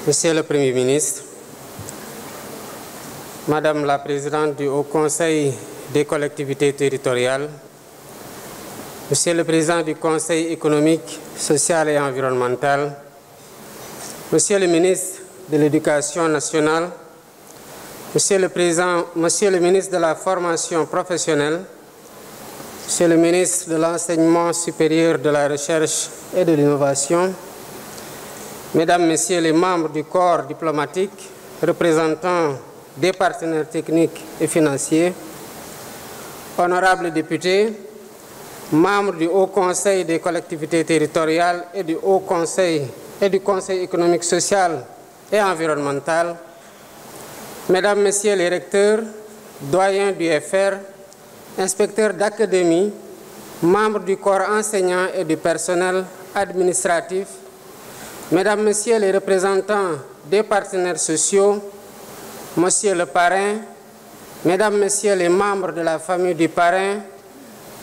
Monsieur le Premier ministre, Madame la Présidente du Haut Conseil des collectivités territoriales, Monsieur le Président du Conseil économique, social et environnemental, Monsieur le ministre de l'Éducation nationale, Monsieur le ministre de la Formation professionnelle, Monsieur le ministre de l'Enseignement supérieur, de la Recherche et de l'Innovation, Mesdames, Messieurs les membres du corps diplomatique, représentants des partenaires techniques et financiers, honorables députés, membres du Haut Conseil des collectivités territoriales et du Haut Conseil et du Conseil économique, social et environnemental, Mesdames, Messieurs les recteurs, doyens du FR, inspecteurs d'académie, membres du corps enseignant et du personnel administratif, Mesdames, Messieurs les représentants des partenaires sociaux, Monsieur le parrain, Mesdames, Messieurs les membres de la famille du parrain,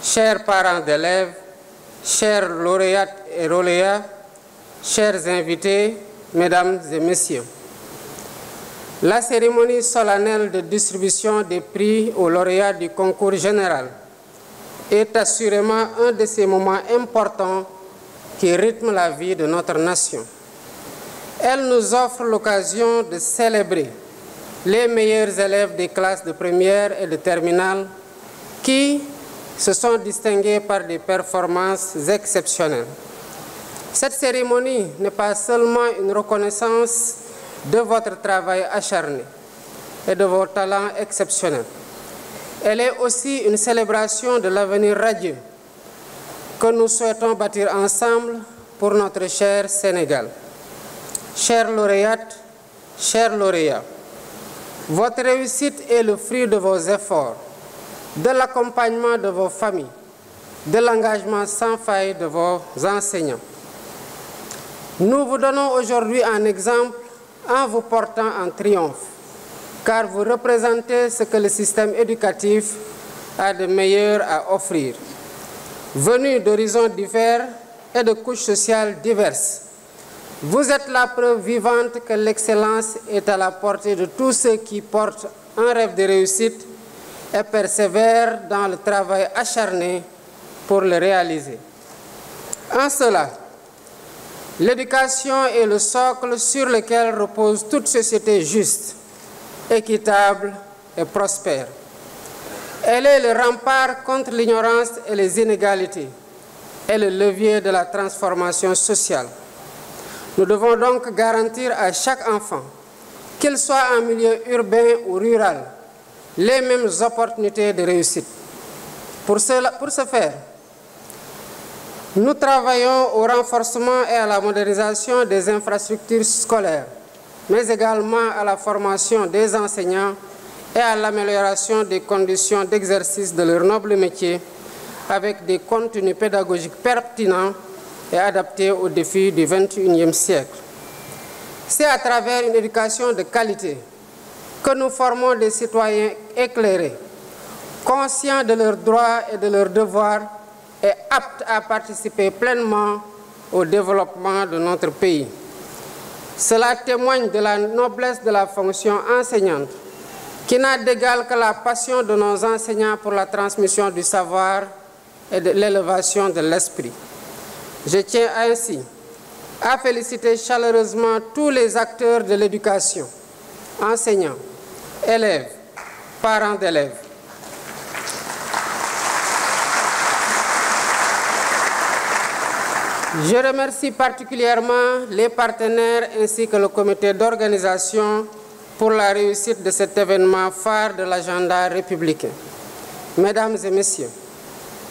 chers parents d'élèves, chers lauréates et lauréats, chers invités, Mesdames et Messieurs. La cérémonie solennelle de distribution des prix aux lauréats du concours général est assurément un de ces moments importants qui rythment la vie de notre nation. Elle nous offre l'occasion de célébrer les meilleurs élèves des classes de première et de terminale qui se sont distingués par des performances exceptionnelles. Cette cérémonie n'est pas seulement une reconnaissance de votre travail acharné et de vos talents exceptionnels. Elle est aussi une célébration de l'avenir radieux que nous souhaitons bâtir ensemble pour notre cher Sénégal. Chères lauréates, chers lauréats, votre réussite est le fruit de vos efforts, de l'accompagnement de vos familles, de l'engagement sans faille de vos enseignants. Nous vous donnons aujourd'hui un exemple en vous portant en triomphe, car vous représentez ce que le système éducatif a de meilleur à offrir. Venus d'horizons divers et de couches sociales diverses, vous êtes la preuve vivante que l'excellence est à la portée de tous ceux qui portent un rêve de réussite et persévèrent dans le travail acharné pour le réaliser. En cela, l'éducation est le socle sur lequel repose toute société juste, équitable et prospère. Elle est le rempart contre l'ignorance et les inégalités et le levier de la transformation sociale. Nous devons donc garantir à chaque enfant, qu'il soit en milieu urbain ou rural, les mêmes opportunités de réussite. Pour ce faire, nous travaillons au renforcement et à la modernisation des infrastructures scolaires, mais également à la formation des enseignants et à l'amélioration des conditions d'exercice de leur noble métier avec des contenus pédagogiques pertinents et adaptés aux défis du XXIe siècle. C'est à travers une éducation de qualité que nous formons des citoyens éclairés, conscients de leurs droits et de leurs devoirs et aptes à participer pleinement au développement de notre pays. Cela témoigne de la noblesse de la fonction enseignante, qui n'a d'égal que la passion de nos enseignants pour la transmission du savoir et de l'élévation de l'esprit. Je tiens ainsi à féliciter chaleureusement tous les acteurs de l'éducation, enseignants, élèves, parents d'élèves. Je remercie particulièrement les partenaires ainsi que le comité d'organisation pour la réussite de cet événement phare de l'agenda républicain. Mesdames et messieurs,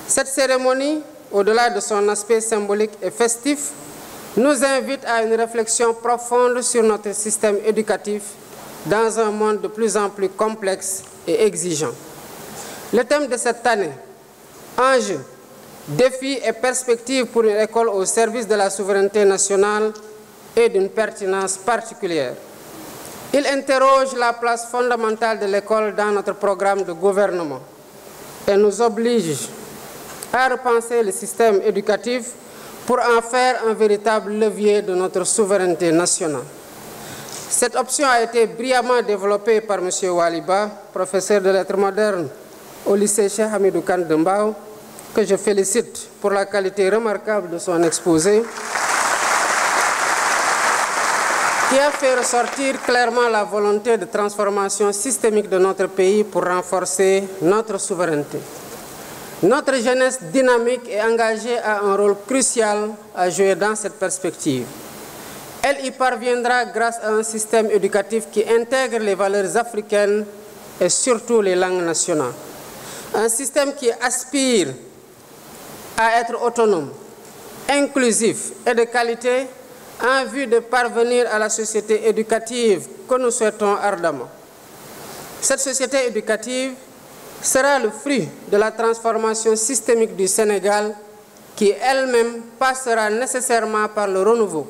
cette cérémonie, au-delà de son aspect symbolique et festif, nous invite à une réflexion profonde sur notre système éducatif dans un monde de plus en plus complexe et exigeant. Le thème de cette année, enjeux, défis et perspectives pour une école au service de la souveraineté nationale, est d'une pertinence particulière. Il interroge la place fondamentale de l'école dans notre programme de gouvernement et nous oblige à repenser le système éducatif pour en faire un véritable levier de notre souveraineté nationale. Cette option a été brillamment développée par M. Waliba, professeur de lettres modernes au lycée Cheikh Hamidou Kane de Mbao, que je félicite pour la qualité remarquable de son exposé, qui a fait ressortir clairement la volonté de transformation systémique de notre pays pour renforcer notre souveraineté. Notre jeunesse dynamique et engagée a un rôle crucial à jouer dans cette perspective. Elle y parviendra grâce à un système éducatif qui intègre les valeurs africaines et surtout les langues nationales. Un système qui aspire à être autonome, inclusif et de qualité en vue de parvenir à la société éducative que nous souhaitons ardemment. Cette société éducative sera le fruit de la transformation systémique du Sénégal qui elle-même passera nécessairement par le renouveau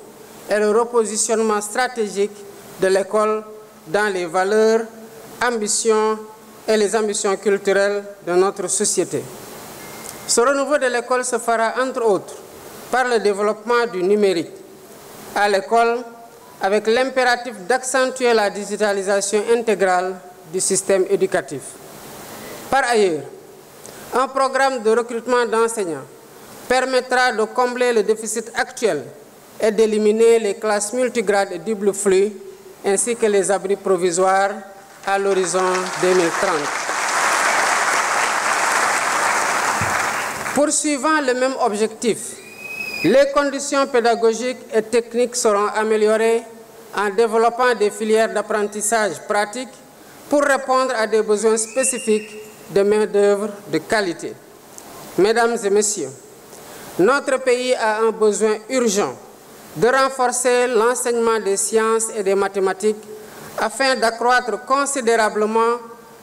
et le repositionnement stratégique de l'école dans les valeurs, ambitions et les ambitions culturelles de notre société. Ce renouveau de l'école se fera entre autres par le développement du numérique à l'école avec l'impératif d'accentuer la digitalisation intégrale du système éducatif. Par ailleurs, un programme de recrutement d'enseignants permettra de combler le déficit actuel et d'éliminer les classes multigrades et double flux ainsi que les abris provisoires à l'horizon 2030. Poursuivant le même objectif, les conditions pédagogiques et techniques seront améliorées en développant des filières d'apprentissage pratique pour répondre à des besoins spécifiques de main-d'œuvre de qualité. Mesdames et messieurs, notre pays a un besoin urgent de renforcer l'enseignement des sciences et des mathématiques afin d'accroître considérablement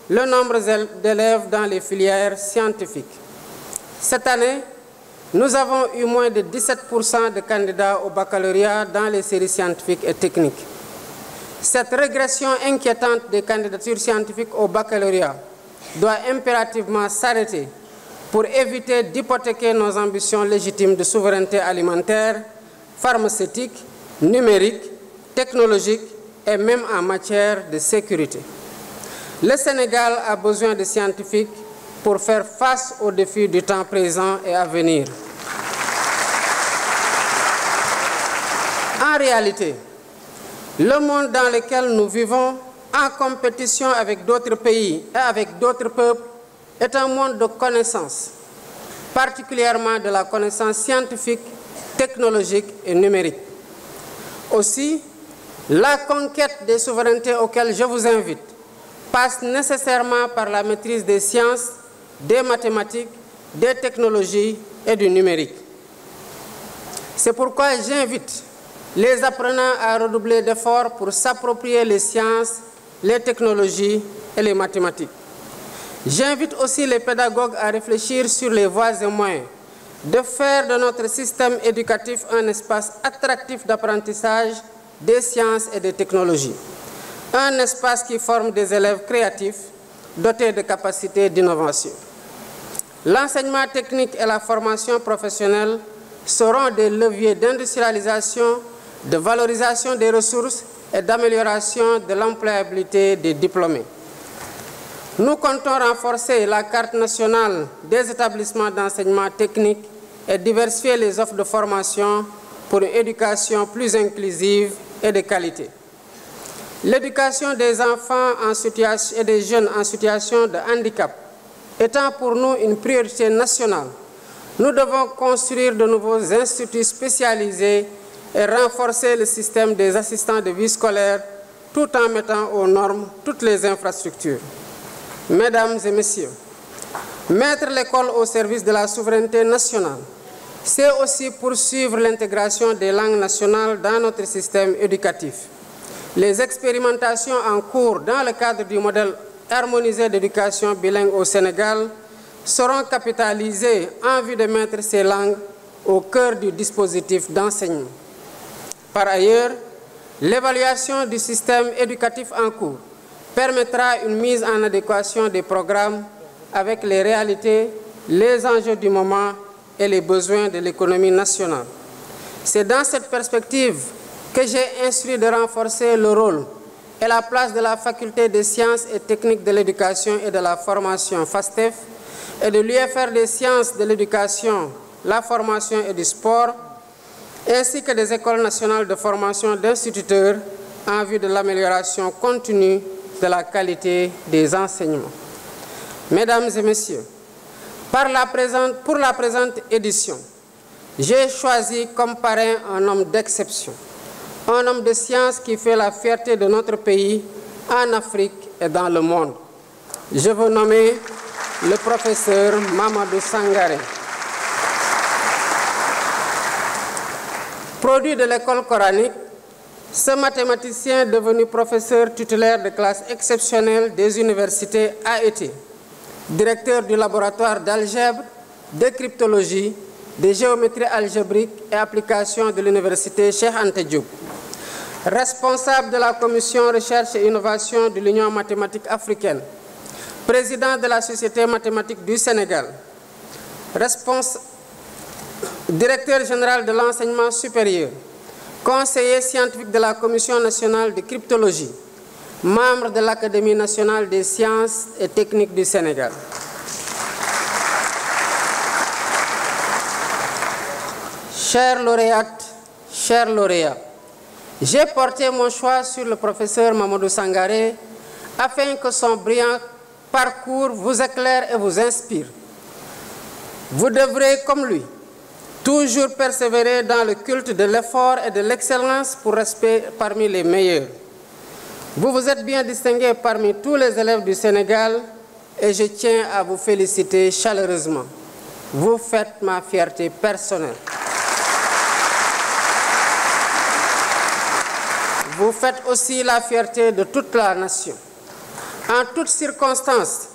le nombre d'élèves dans les filières scientifiques. Cette année, nous avons eu moins de 17% de candidats au baccalauréat dans les séries scientifiques et techniques. Cette régression inquiétante des candidatures scientifiques au baccalauréat doit impérativement s'arrêter pour éviter d'hypothéquer nos ambitions légitimes de souveraineté alimentaire, pharmaceutique, numérique, technologique et même en matière de sécurité. Le Sénégal a besoin de scientifiques pour faire face aux défis du temps présent et à venir. En réalité, le monde dans lequel nous vivons, en compétition avec d'autres pays et avec d'autres peuples, est un monde de connaissances, particulièrement de la connaissance scientifique, technologique et numérique. Aussi, la conquête des souverainetés auxquelles je vous invite passe nécessairement par la maîtrise des sciences, des mathématiques, des technologies et du numérique. C'est pourquoi j'invite les apprenants à redoubler d'efforts pour s'approprier les sciences, les technologies et les mathématiques. J'invite aussi les pédagogues à réfléchir sur les voies et moyens de faire de notre système éducatif un espace attractif d'apprentissage des sciences et des technologies. Un espace qui forme des élèves créatifs, dotés de capacités d'innovation. L'enseignement technique et la formation professionnelle seront des leviers d'industrialisation, de valorisation des ressources et d'amélioration de l'employabilité des diplômés. Nous comptons renforcer la carte nationale des établissements d'enseignement technique et diversifier les offres de formation pour une éducation plus inclusive et de qualité. L'éducation des enfants et des jeunes en situation de handicap étant pour nous une priorité nationale, nous devons construire de nouveaux instituts spécialisés et renforcer le système des assistants de vie scolaire tout en mettant aux normes toutes les infrastructures. Mesdames et messieurs, mettre l'école au service de la souveraineté nationale, c'est aussi poursuivre l'intégration des langues nationales dans notre système éducatif. Les expérimentations en cours dans le cadre du modèle harmonisé d'éducation bilingue au Sénégal seront capitalisées en vue de mettre ces langues au cœur du dispositif d'enseignement. Par ailleurs, l'évaluation du système éducatif en cours permettra une mise en adéquation des programmes avec les réalités, les enjeux du moment et les besoins de l'économie nationale. C'est dans cette perspective que j'ai instruit de renforcer le rôle et la place de la Faculté des sciences et techniques de l'éducation et de la formation FASTEF et de l'UFR des sciences de l'éducation, la formation et du sport, ainsi que des écoles nationales de formation d'instituteurs en vue de l'amélioration continue de la qualité des enseignements. Mesdames et messieurs, pour la présente édition, j'ai choisi comme parrain un homme d'exception, un homme de science qui fait la fierté de notre pays en Afrique et dans le monde. Je veux nommer le professeur Mamadou Sangaré. Produit de l'école coranique, ce mathématicien devenu professeur titulaire de classe exceptionnelle des universités a été directeur du laboratoire d'algèbre, de cryptologie, de géométrie algébrique et application de l'université Cheikh Anta Diop, responsable de la commission recherche et innovation de l'Union mathématique africaine, président de la Société mathématique du Sénégal, directeur général de l'enseignement supérieur, conseiller scientifique de la Commission nationale de cryptologie, membre de l'Académie nationale des sciences et techniques du Sénégal. Chers lauréates, chers lauréats, j'ai porté mon choix sur le professeur Mamadou Sangaré afin que son brillant parcours vous éclaire et vous inspire. Vous devrez, comme lui, toujours persévérer dans le culte de l'effort et de l'excellence pour rester parmi les meilleurs. Vous vous êtes bien distingué parmi tous les élèves du Sénégal et je tiens à vous féliciter chaleureusement. Vous faites ma fierté personnelle. Vous faites aussi la fierté de toute la nation. En toutes circonstances,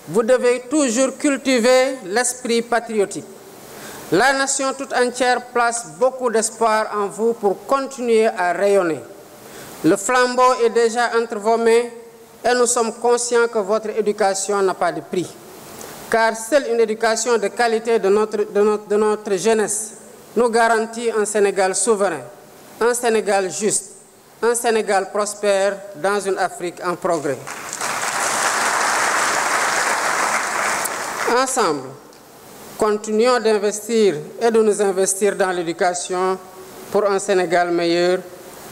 vous devez toujours cultiver l'esprit patriotique. La nation toute entière place beaucoup d'espoir en vous pour continuer à rayonner. Le flambeau est déjà entre vos mains et nous sommes conscients que votre éducation n'a pas de prix. Car seule une éducation de qualité de notre jeunesse nous garantit un Sénégal souverain, un Sénégal juste, un Sénégal prospère dans une Afrique en progrès. Ensemble, continuons d'investir et de nous investir dans l'éducation pour un Sénégal meilleur.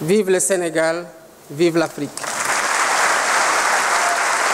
Vive le Sénégal, vive l'Afrique.